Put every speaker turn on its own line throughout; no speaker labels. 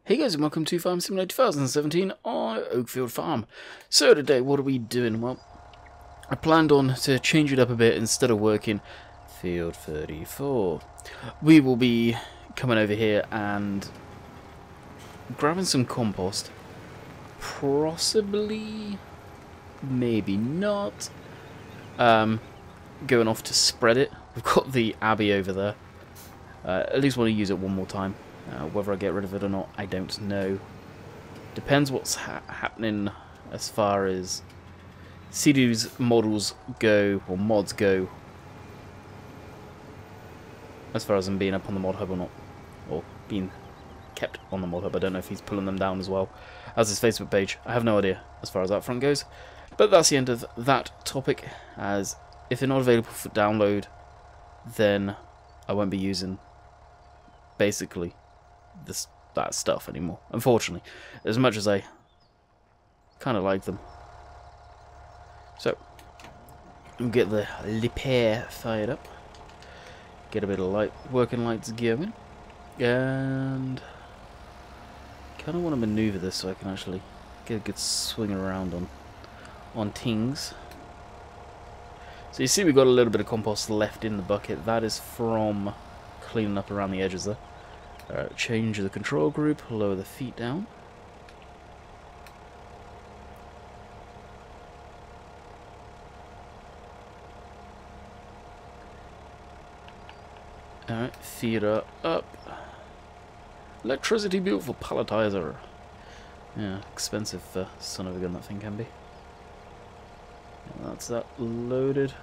Hey guys, and welcome to Farm Simulator 2017 on Oakfield Farm. So today, what are we doing? Well, I planned on to change it up a bit. Instead of working Field 34, we will be coming over here and grabbing some compost. Possibly, maybe not. Going off to spread it. We've got the Abbey over there. At least want to use it one more time. Whether I get rid of it or not, I don't know. Depends what's happening as far as CD's models go, or mods go. As far as them being up on the mod hub or not. Or being kept on the mod hub. I don't know if he's pulling them down as well as his Facebook page. I have no idea as far as that front goes. But that's the end of that topic, as if they're not available for download, then I won't be using basically that stuff anymore, unfortunately, as much as I kind of like them. So we'll get the repair fired up, get a bit of working lights going, and kind of want to maneuver this so I can actually get a good swing around on things. So you see we've got a little bit of compost left in the bucket. That is from cleaning up around the edges there. Change the control group, lower the feet down. Alright, feet are up. Electricity beautiful palletizer. Yeah, expensive son of a gun that thing can be. And that's that loaded.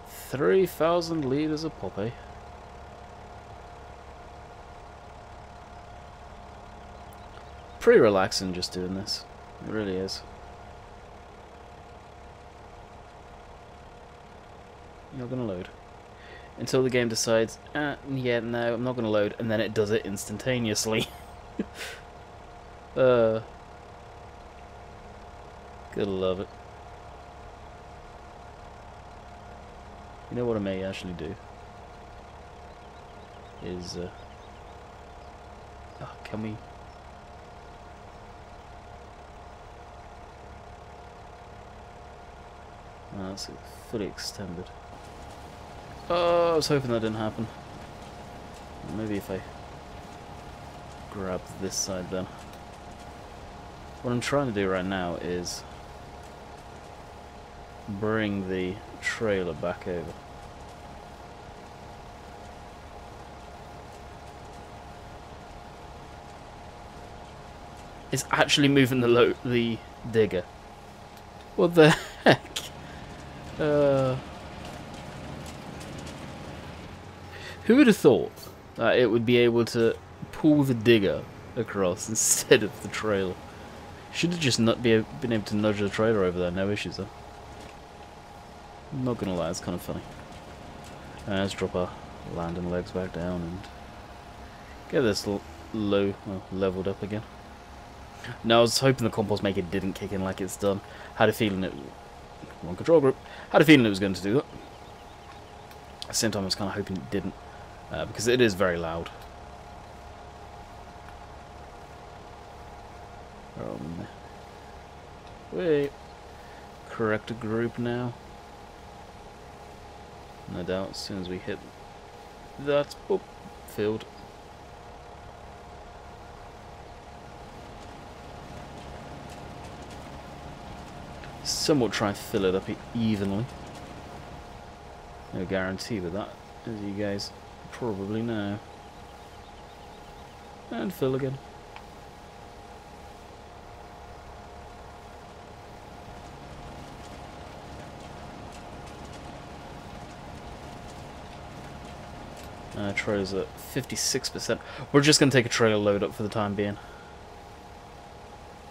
3,000 litres of poppy. Pretty relaxing just doing this. It really is. You're gonna load until the game decides, yeah, no, I'm not gonna load, and then it does it instantaneously. Gotta love it. You know what I may actually do is, can we? Oh, that's fully extended. Oh, I was hoping that didn't happen. Maybe if I grab this side then. What I'm trying to do right now is bring the trailer back over. It's actually moving the digger. What the heck? Who would have thought that it would be able to pull the digger across instead of the trailer? Should have just not been able to nudge the trailer over there, no issues though. I'm not gonna lie, it's kind of funny. Let's drop our landing legs back down and get this leveled up again. No, I was hoping the compost maker didn't kick in like it's done. Had a feeling it. One control group. Had a feeling it was going to do that. At the same time, I was kind of hoping it didn't, because it is very loud. Wait. Correct a group now. No doubt, as soon as we hit that, boop, filled. Somewhat try and fill it up evenly. No guarantee with that, as you guys probably know. And fill again. Trailer's at 56%. We're just going to take a trailer load up for the time being.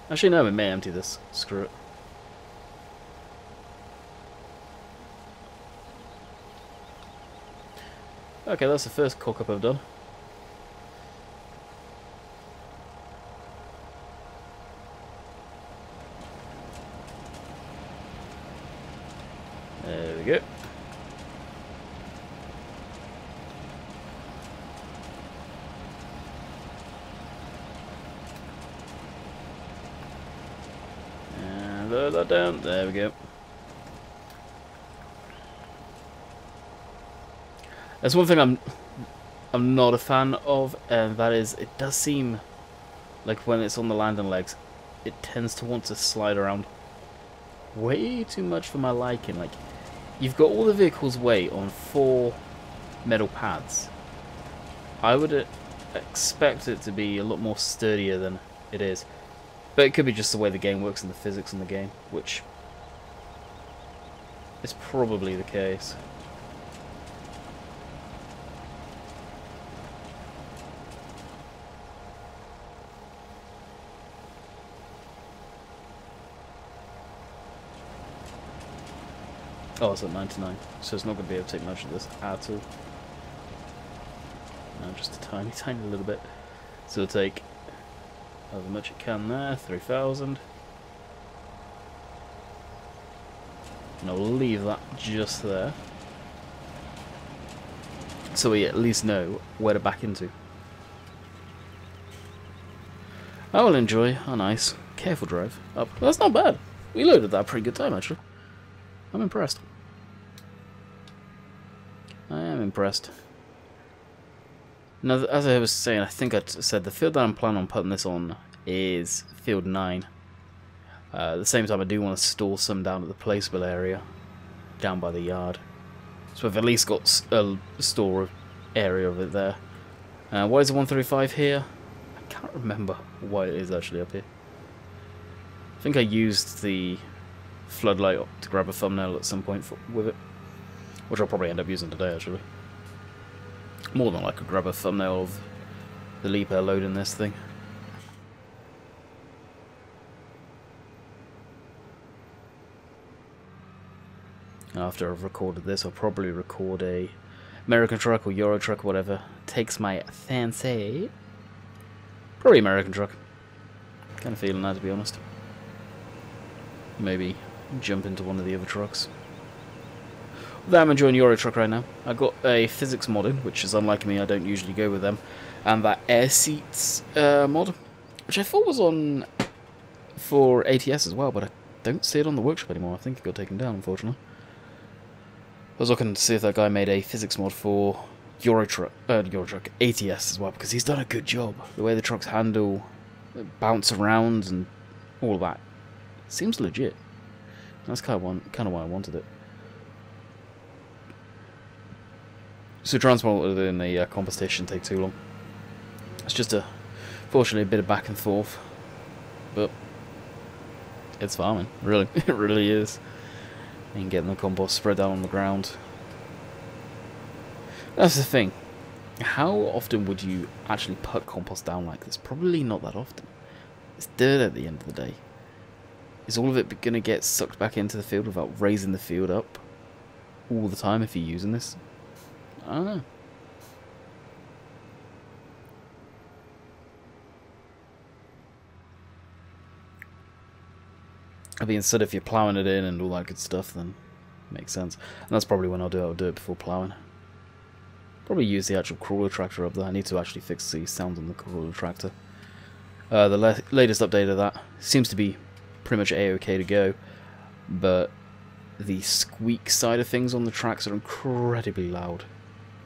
Actually, no, we may empty this. Screw it. Okay, that's the first cock-up I've done. There we go. Lower that down. There we go. That's one thing I'm not a fan of, and that is it does seem like when it's on the landing legs, it tends to want to slide around way too much for my liking. Like, you've got all the vehicle's weight on 4 metal pads. I would expect it to be a lot more sturdier than it is. But it could be just the way the game works and the physics in the game, which is probably the case. Oh, it's at 99, so it's not going to be able to take much of this at all. No, just a tiny, tiny little bit. So it'll take however much it can there, 3,000. And I'll leave that just there, so we at least know where to back into. I will enjoy a nice, careful drive up. That's not bad. We loaded that pretty good time, actually. I'm impressed. I am impressed. Now, as I was saying, I think I said the field that I'm planning on putting this on is field 9. At the same time, I do want to store some down at the placeable area, down by the yard. So I've at least got a store area of it there. Why is the 135 here? I can't remember why it is actually up here. I think I used the floodlight to grab a thumbnail at some point with it, which I'll probably end up using today actually. More than likely grab a thumbnail of the Leap Air loading this thing. After I've recorded this, I'll probably record a American truck or Euro truck, whatever takes my fancy. Probably American truck. Kind of feeling that, to be honest. Maybe jump into one of the other trucks. Although I'm enjoying Euro truck right now. I got a physics mod in, which is unlike me, I don't usually go with them. And that air seats mod, which I thought was on for ATS as well, but I don't see it on the workshop anymore. I think it got taken down, unfortunately. I was looking to see if that guy made a physics mod for Euro truck ATS as well, because he's done a good job. The way the trucks handle, bounce around, and all of that seems legit. That's kind of why I wanted it. So transport in the compost station take too long. It's just fortunately a bit of back and forth, but it's farming. Really, it really is. And getting the compost spread out on the ground. That's the thing. How often would you actually put compost down like this? Probably not that often. It's dirt at the end of the day. Is all of it going to get sucked back into the field without raising the field up all the time if you're using this? I don't know. I mean, instead if you're ploughing it in and all that good stuff, then it makes sense. And that's probably when I'll do it. I'll do it before ploughing. Probably use the actual crawler tractor up there. I need to actually fix the sound on the crawler tractor. The latest update of that seems to be pretty much A-OK to go, but the squeak side of things on the tracks are incredibly loud.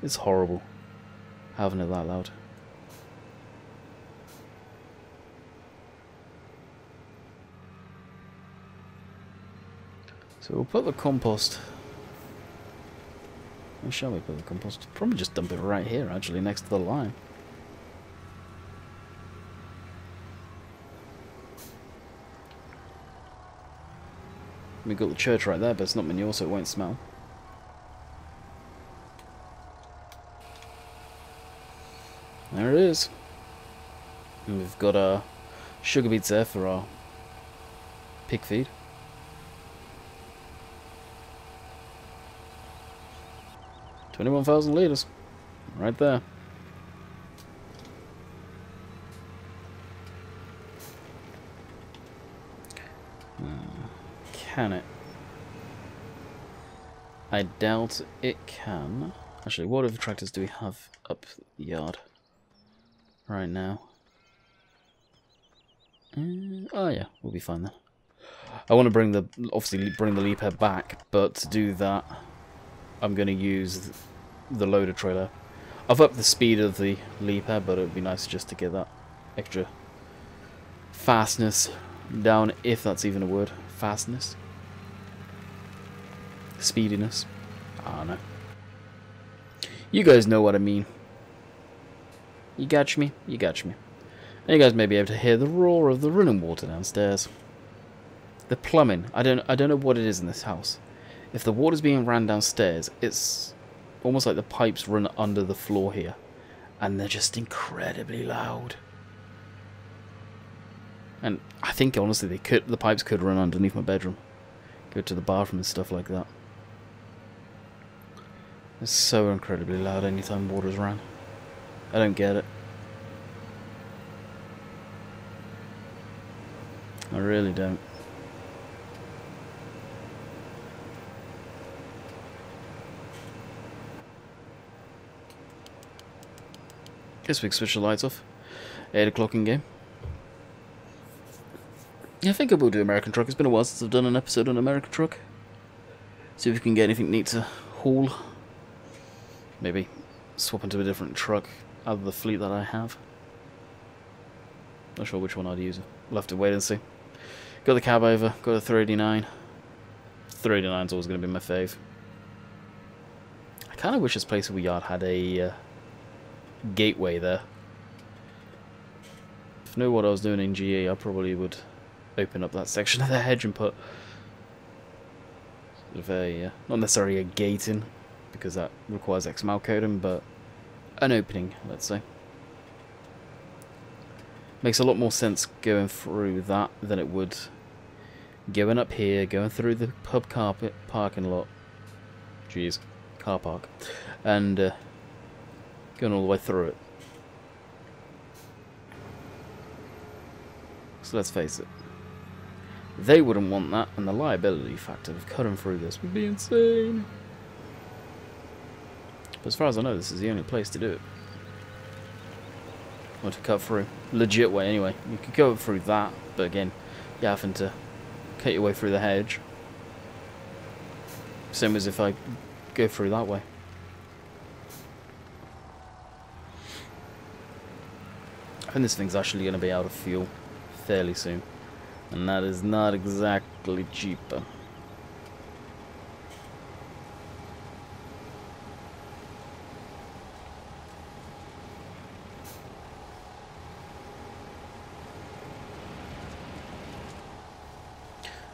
It's horrible having it that loud. So we'll put the compost. Where shall we put the compost? Probably just dump it right here, actually, next to the line. We've got the church right there, but it's not manure, so it won't smell. There it is. And we've got our sugar beets there for our pig feed. $21,000 litres, right there. Can it? I doubt it can. Actually, what other tractors do we have up the yard right now? Oh yeah, we'll be fine then. I want to obviously bring the leap head back, but to do that, I'm going to use the loader trailer. I've upped the speed of the leap head, but it would be nice just to get that extra fastness down, if that's even a word. Fastness? Speediness? I don't know. You guys know what I mean. You got me? You got me. And you guys may be able to hear the roar of the running water downstairs. The plumbing. I don't know what it is in this house. If the water's being ran downstairs, it's almost like the pipes run under the floor here. And they're just incredibly loud. And I think honestly the pipes could run underneath my bedroom. Go to the bathroom and stuff like that. It's so incredibly loud anytime water's ran. I don't get it. I really don't. Guess we can switch the lights off. 8 o'clock in game. Yeah, I think I will do American Truck. It's been a while since I've done an episode on American Truck. See if we can get anything neat to haul. Maybe swap into a different truck out of the fleet that I have. Not sure which one I'd use. We'll have to wait and see. Got the cab over. Got a 389. 389's always going to be my fave. I kind of wish this place we yard had a gateway there. If I knew what I was doing in GE, I probably would open up that section of the hedge and put sort of a, not necessarily a gate in, because that requires XML coding, but an opening, let's say. Makes a lot more sense going through that than it would going up here, going through the pub carpet parking lot. Jeez, car park. And going all the way through it. So let's face it. They wouldn't want that, and the liability factor of cutting through this would be insane. But as far as I know, this is the only place to do it. Or to cut through. Legit way, anyway. You could go through that, but again, you're having to cut your way through the hedge. Same as if I go through that way. I think this thing's actually going to be out of fuel fairly soon. And that is not exactly cheap.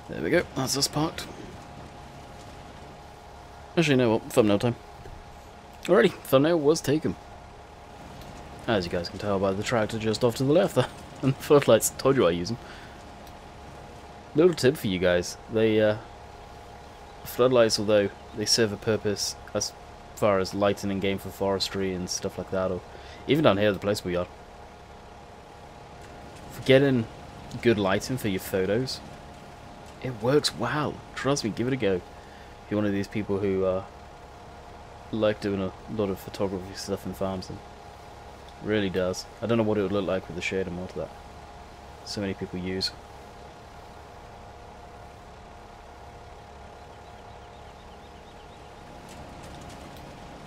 There we go, that's us parked. Actually, no, well, thumbnail time. Alrighty, thumbnail was taken. As you guys can tell by the tractor just off to the left there. And the floodlights, told you I use them. Little tip for you guys, they floodlights, although they serve a purpose as far as lighting in game for forestry and stuff like that, or even down here at the place we are, for getting good lighting for your photos, it works well. Trust me, give it a go. If you're one of these people who like doing a lot of photography stuff in farms, and it really does. I don't know what it would look like with the shader mod that so many people use.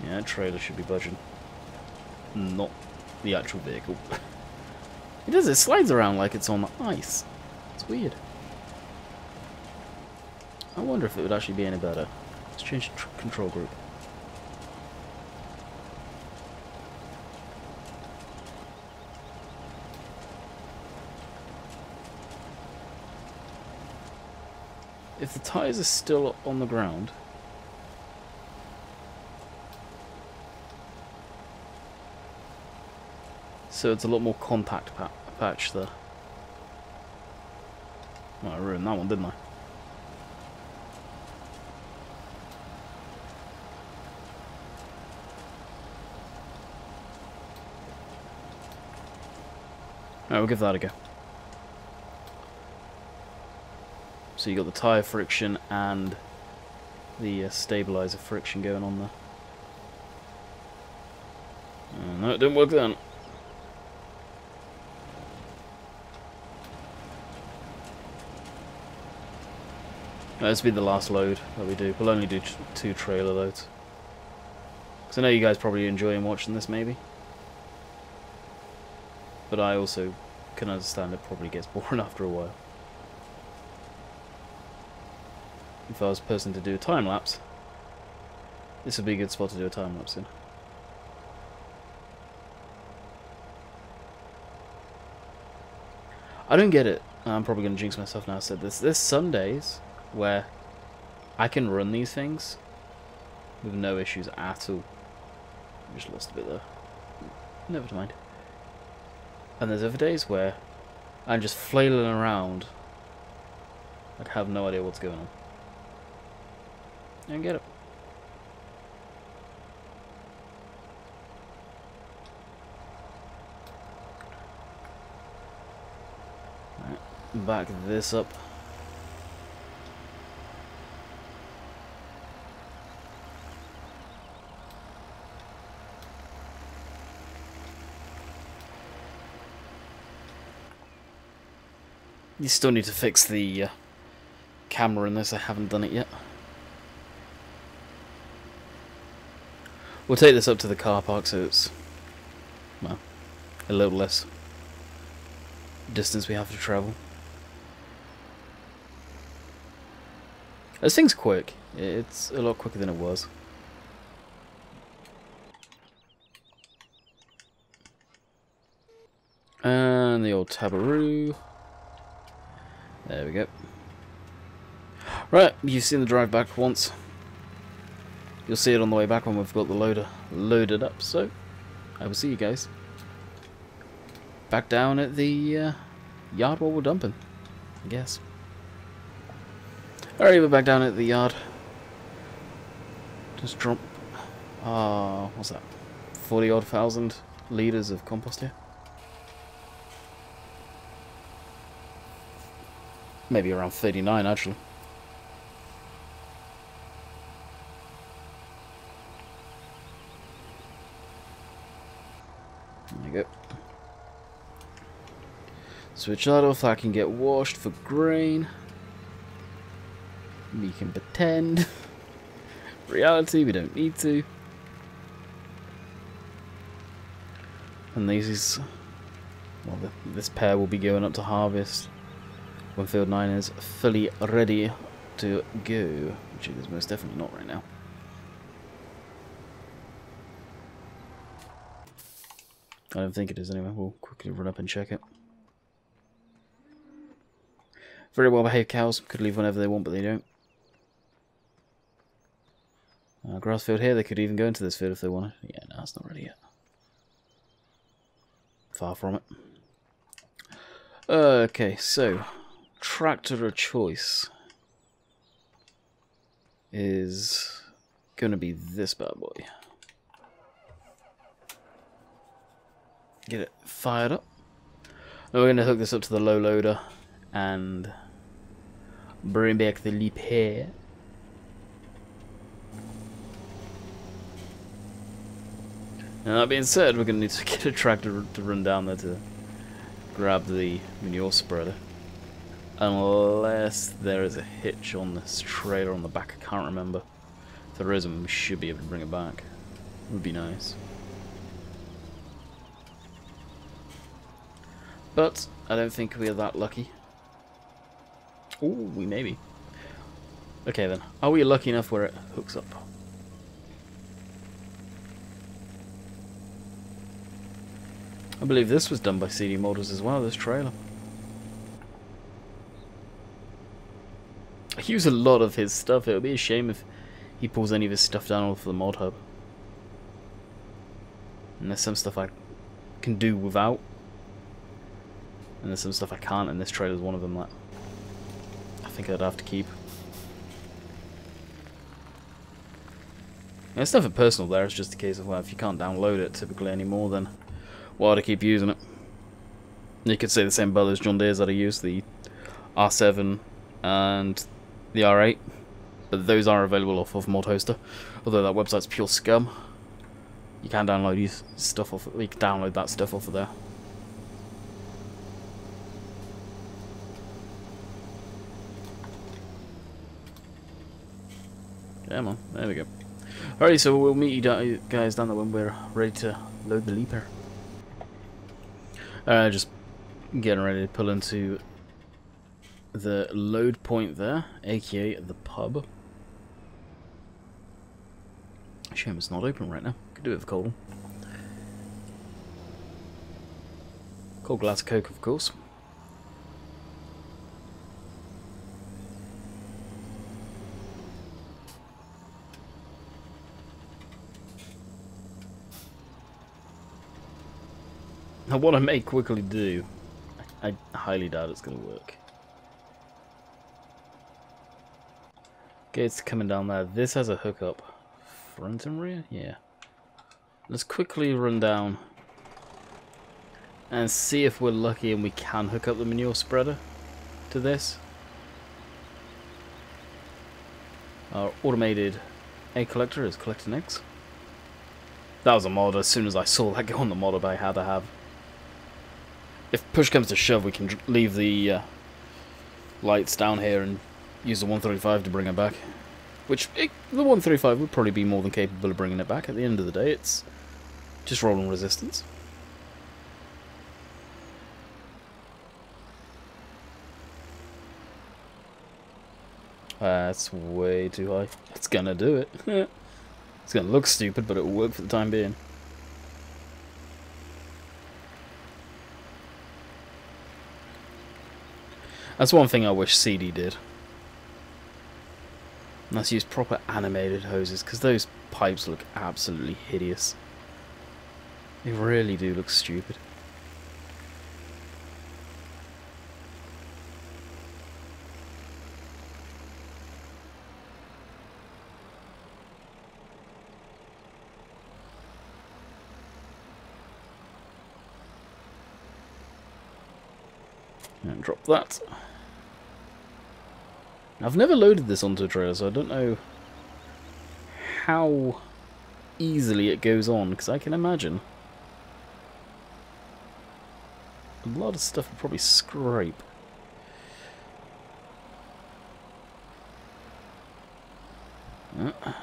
Yeah, trailer should be budging. Not the actual vehicle. It does, it slides around like it's on ice. It's weird. I wonder if it would actually be any better. Let's change the control group. If the tyres are still on the ground, so it's a lot more compact patch there. Well, I ruined that one, didn't I? Alright, we'll give that a go. So you got the tyre friction and the stabilizer friction going on there. No, it didn't work then. This will be the last load that we do. We'll only do 2 trailer loads. Because I know you guys probably enjoying watching this, maybe. But I also can understand it probably gets boring after a while. If I was a person to do a time lapse, this would be a good spot to do a time lapse in. I don't get it. I'm probably going to jinx myself now. I said this. There's some days where I can run these things with no issues at all. I just lost a bit there. Never mind. And there's other days where I'm just flailing around. I have no idea what's going on. I don't get it. Right, back this up. You still need to fix the camera in this. I haven't done it yet. We'll take this up to the car park so it's, well, a little less distance we have to travel. This thing's quick. It's a lot quicker than it was. And the old tabaroo. There we go. Right, you've seen the drive back once. You'll see it on the way back when we've got the loader loaded up. So, I will see you guys back down at the yard while we're dumping, I guess. Alright, we're back down at the yard. Just drop, what's that? 40-odd thousand litres of compost here. Maybe around 39 actually. There you go. Switch that off, that can get washed for grain. We can pretend. Reality, we don't need to. And these, well, this pair will be going up to harvest when field 9 is fully ready to go, which it is most definitely not right now. I don't think it is anyway. We'll quickly run up and check it. Very well behaved cows. Could leave whenever they want, but they don't. Grass field here. They could even go into this field if they wanted. Yeah, no, it's not ready yet. Far from it. Okay, so tractor of choice is going to be this bad boy. Get it fired up. Now we're going to hook this up to the low loader and bring back the leap here. Now that being said, we're going to need to get a tractor to run down there to grab the manure spreader. Unless there is a hitch on this trailer on the back, I can't remember. If there isn't, we should be able to bring it back. It would be nice. But I don't think we're that lucky. Ooh, we may be. Okay then, are we lucky enough where it hooks up? I believe this was done by CD Motors as well, this trailer. I use a lot of his stuff. It would be a shame if he pulls any of his stuff down off the mod hub. And there's some stuff I can do without. And there's some stuff I can't, and this trailer is one of them that I think I'd have to keep. Yeah, it's nothing personal there, it's just a case of, well, if you can't download it typically anymore, then why do I keep using it? You could say the same about those John Deeres that I use, the R7 and the R8, but those are available off of Mod Hoster, although that website's pure scum. You can download stuff off. You can download that stuff off of there. Come on, there we go. Alright, so we'll meet you guys down there when we're ready to load the leaper. Just getting ready to pull into the load point there, aka the pub. Shame it's not open right now. Could do it with cold. Cold glass of Coke, of course. Now what I may quickly do, I highly doubt it's going to work. Gates coming down there. This has a hookup. Front and rear? Yeah. Let's quickly run down and see if we're lucky and we can hook up the manure spreader to this. Our automated egg collector is collecting eggs. That was a mod. As soon as I saw that go on the mod, I had to have. If push comes to shove, we can leave the lights down here and use the 135 to bring it back. Which, the 135 would probably be more than capable of bringing it back. At the end of the day, it's just rolling resistance. That's way too high. It's gonna do it. It's gonna look stupid, but it'll work for the time being. That's one thing I wish CD did. And that's use proper animated hoses, because those pipes look absolutely hideous. They really do look stupid. And drop that. I've never loaded this onto a trailer, so I don't know how easily it goes on, because I can imagine a lot of stuff will probably scrape.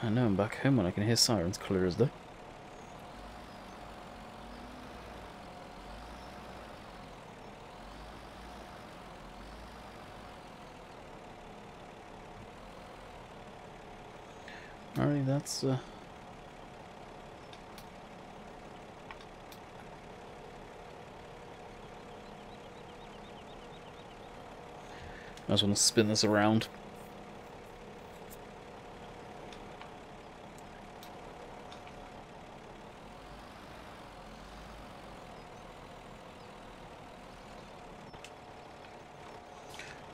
I know I'm back home when I can hear sirens clear as day. Alright, that's I just want to spin this around.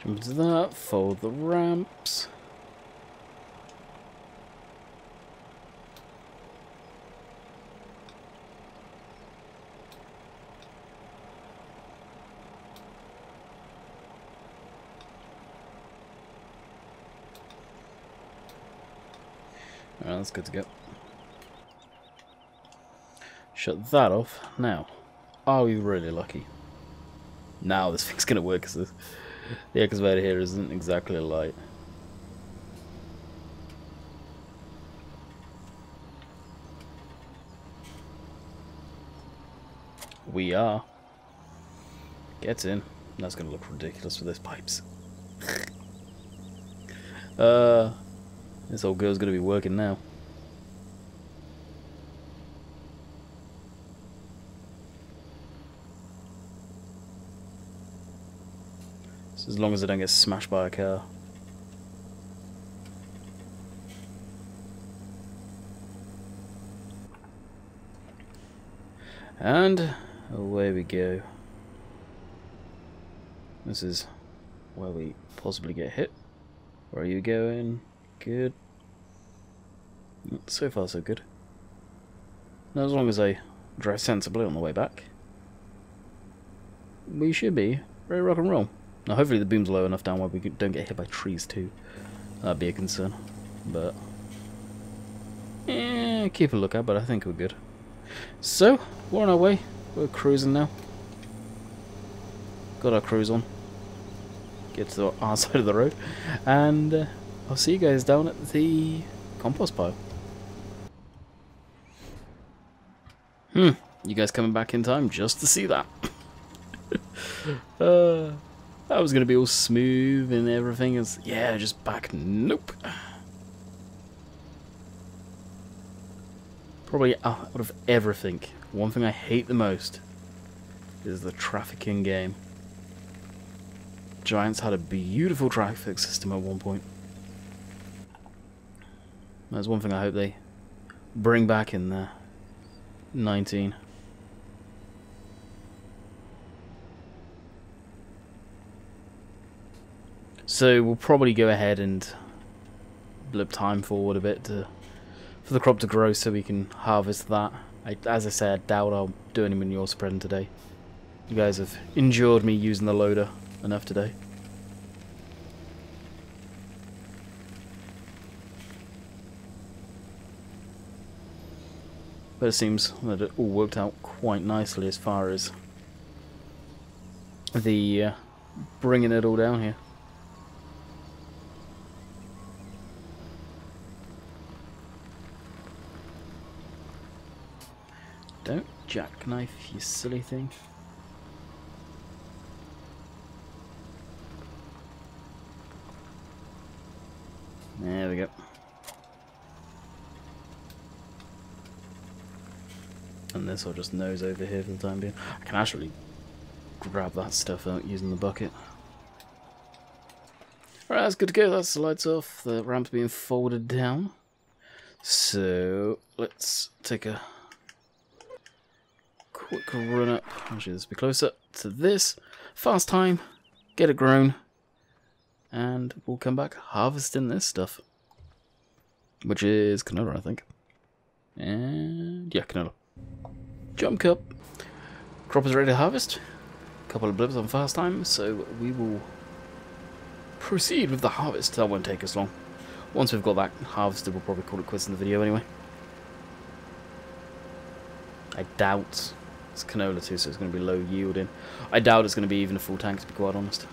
Jump into that, follow the ramps. Alright, that's good to go. Shut that off. Now, are we really lucky? Now this thing's gonna work, because the excavator here isn't exactly a light. We are. Get in. That's gonna look ridiculous for those pipes. This old girl's gonna be working now. So as long as I don't get smashed by a car. And away we go. This is where we possibly get hit. Where are you going? Good. So far so good. Now as long as I drive sensibly on the way back, we should be ready to rock and roll. Now hopefully the boom's low enough down where we don't get hit by trees too. That'd be a concern. But keep a lookout, but I think we're good. So, we're on our way. We're cruising now. Got our cruise on. Get to our side of the road. And I'll see you guys down at the compost pile. You guys coming back in time just to see that. That was going to be all smooth and everything. Is yeah, just back. Nope. Probably out of everything, one thing I hate the most is the traffic in game. Giants had a beautiful traffic system at one point. That's one thing I hope they bring back in 19. So we'll probably go ahead and blip time forward a bit for the crop to grow so we can harvest that. As I said, I doubt I'll do any manure spreading today. You guys have endured me using the loader enough today. But it seems that it all worked out quite nicely as far as the bringing it all down here. Don't jackknife, you silly thing. There we go. And this will just nose over here for the time being. I can actually grab that stuff out using the bucket. Alright, that's good to go. That's the lights off. The ramp's being folded down. So, let's take a quick run up. Actually, let's be closer to this. Fast time. Get it grown. And we'll come back harvesting this stuff. Which is canola, I think. And yeah, canola. Jump cup. Crop is ready to harvest. A couple of blips on fast time, so we will proceed with the harvest. That won't take us long. Once we've got that harvested, we'll probably call it quits in the video anyway. I doubt it's canola too, so it's going to be low yielding. I doubt it's going to be even a full tank, to be quite honest.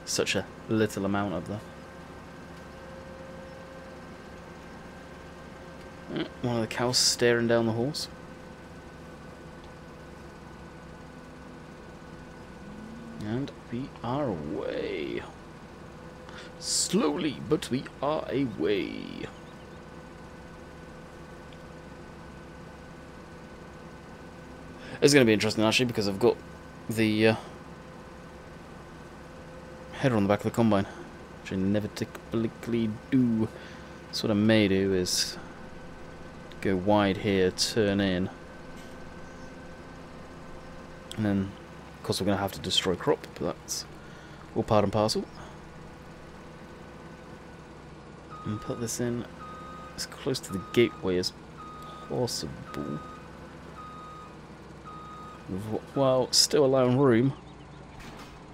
Such a little amount up there. One of the cows staring down the horse. And we are away. Slowly, but we are away. It's going to be interesting actually, because I've got the header on the back of the combine, which I never typically do. So what I may do is go wide here, turn in, and then of course we're going to have to destroy crop, but that's all part and parcel. And put this in as close to the gateway as possible, while still allowing room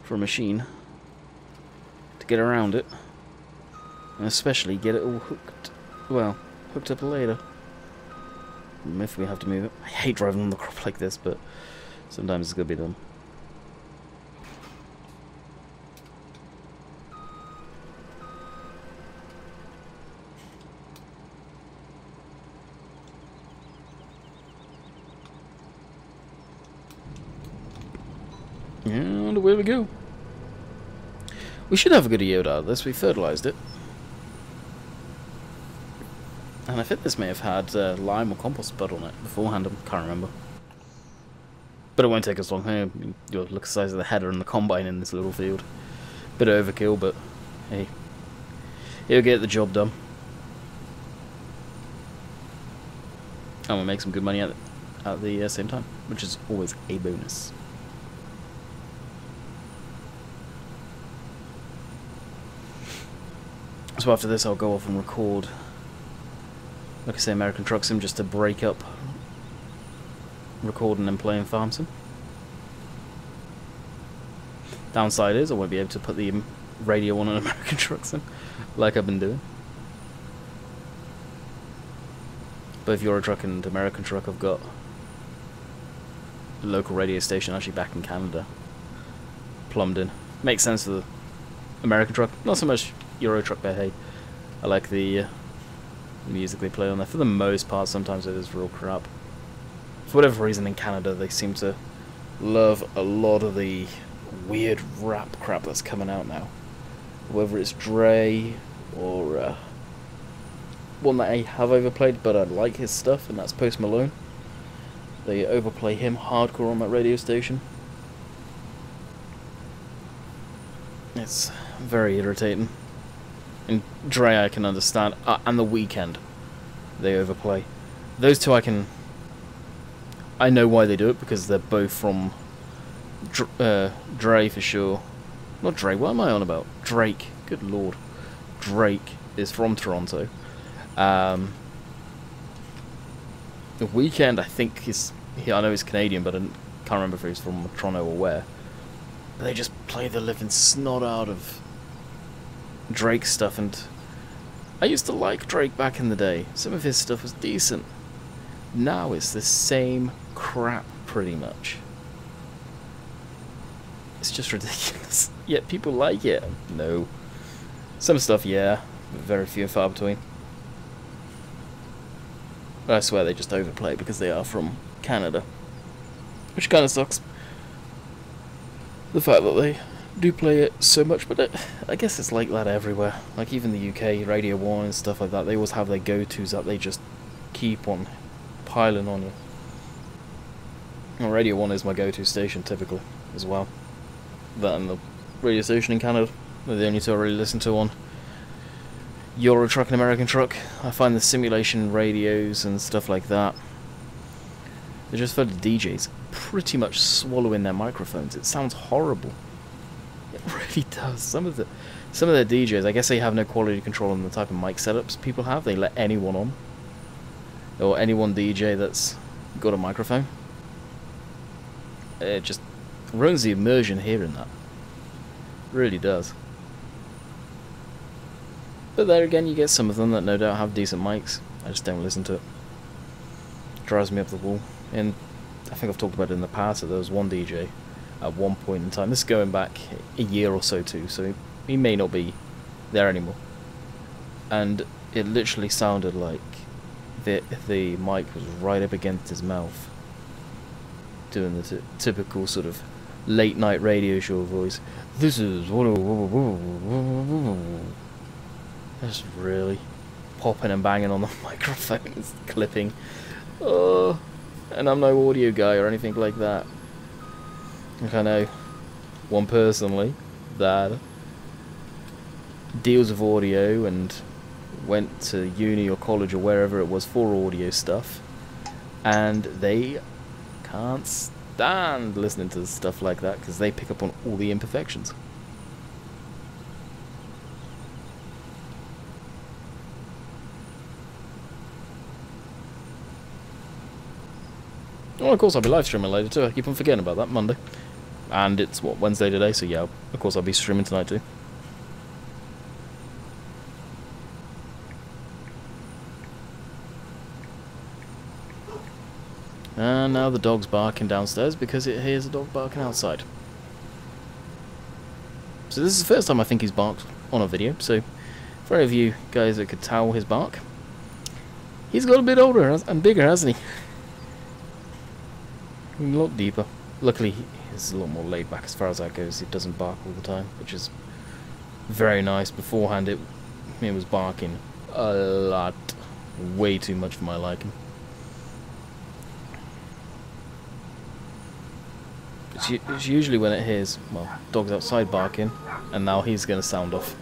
for a machine to get around it, and especially get it all hooked up later. If we have to move it. I hate driving on the crop like this, but sometimes it's going to be done. And away we go. We should have a good yield out of this. We fertilized it. And I think this may have had lime or compost bud on it beforehand, I can't remember. But it won't take us long. Hey, you'll look at the size of the header and the combine in this little field. Bit of overkill, but hey, it'll get the job done. And we'll make some good money at the same time, which is always a bonus. So after this I'll go off and record, like I say, American Truck Sim, just to break up recording and playing Farm Sim. Downside is I won't be able to put the radio on an American Truck Sim like I've been doing. But if you're a truck and American Truck, I've got a local radio station actually back in Canada plumbed in. Makes sense for the American Truck, not so much Euro Truck by Hay. I like the music they play on there. For the most part, sometimes it is real crap. For whatever reason, in Canada, they seem to love a lot of the weird rap crap that's coming out now. Whether it's Dre or one that I have overplayed, but I like his stuff, and that's Post Malone. They overplay him hardcore on that radio station. It's very irritating. And Dre I can understand, and The Weeknd they overplay. Those two I know why they do it, because they're both from Dre for sure. Not Dre, what am I on about? Drake, good lord. Drake is from Toronto. The Weeknd I think I know he's Canadian, but I can't remember if he's from Toronto or where. But they just play the living snot out of Drake stuff, and I used to like Drake back in the day. Some of his stuff was decent. Now it's the same crap pretty much. It's just ridiculous. Yet people like it. No. Some stuff, yeah, but very few and far between. But I swear they just overplay because they are from Canada, which kind of sucks. The fact that they do play it so much, but I guess it's like that everywhere. Like even the UK, Radio 1 and stuff like that, they always have their go-tos that they just keep on piling on you. Well, Radio 1 is my go-to station typically as well. That and the radio station in Canada, they're the only two I really listen to on Euro Truck and American Truck. I find the simulation radios and stuff like that, they're just full of DJs pretty much swallowing their microphones. It sounds horrible. It really does. Some of their DJs, I guess they have no quality control on the type of mic setups people have. They let anyone on, or any one DJ that's got a microphone. It just ruins the immersion hearing that. It really does. But there again, you get some of them that no doubt have decent mics. I just don't listen to it. Drives me up the wall. And I think I've talked about it in the past, that there was one DJ at one point in time, this is going back a year or so too, so he may not be there anymore, and it literally sounded like the mic was right up against his mouth, doing the typical sort of late night radio show voice. This is just really popping and banging on the microphone. It's clipping. Oh, and I'm no audio guy or anything like that. Like, I know one personally that deals with audio and went to uni or college or wherever it was for audio stuff, and they can't stand listening to stuff like that because they pick up on all the imperfections. Well, of course I'll be live streaming later too. I keep on forgetting about that. Monday. And it's, what, Wednesday today, so yeah, of course I'll be streaming tonight too. And now the dog's barking downstairs because it hears a dog barking outside. So this is the first time I think he's barked on a video, so for any of you guys that could tell his bark, he's got a bit older and bigger, hasn't he? A lot deeper. Luckily, he's a lot more laid back as far as that goes. He doesn't bark all the time, which is very nice. Beforehand, it was barking a lot. Way too much for my liking. It's usually when it hears, well, dogs outside barking, and now he's going to sound off.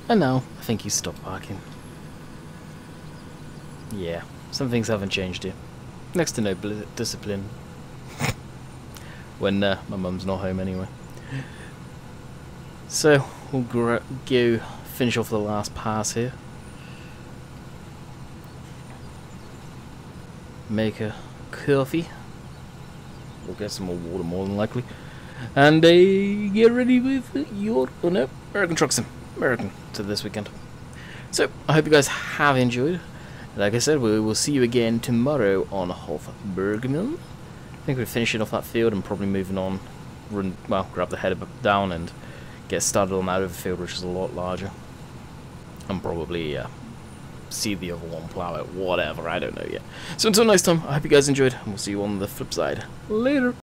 And now, I think he's stopped barking. Yeah, some things haven't changed here. Next to no discipline. When my mum's not home anyway. So, we'll go finish off the last pass here. Make a coffee. We'll get some more water more than likely. And get ready with your, oh no, American Truck Sim. American to this weekend. So, I hope you guys have enjoyed. Like I said, we will see you again tomorrow on Hofbergman. I think we're finishing off that field and probably moving on, well, grab the header down and get started on that Oakfield, which is a lot larger. And probably see the other one, plow it, whatever, I don't know yet. So until next time, I hope you guys enjoyed, and we'll see you on the flip side. Later!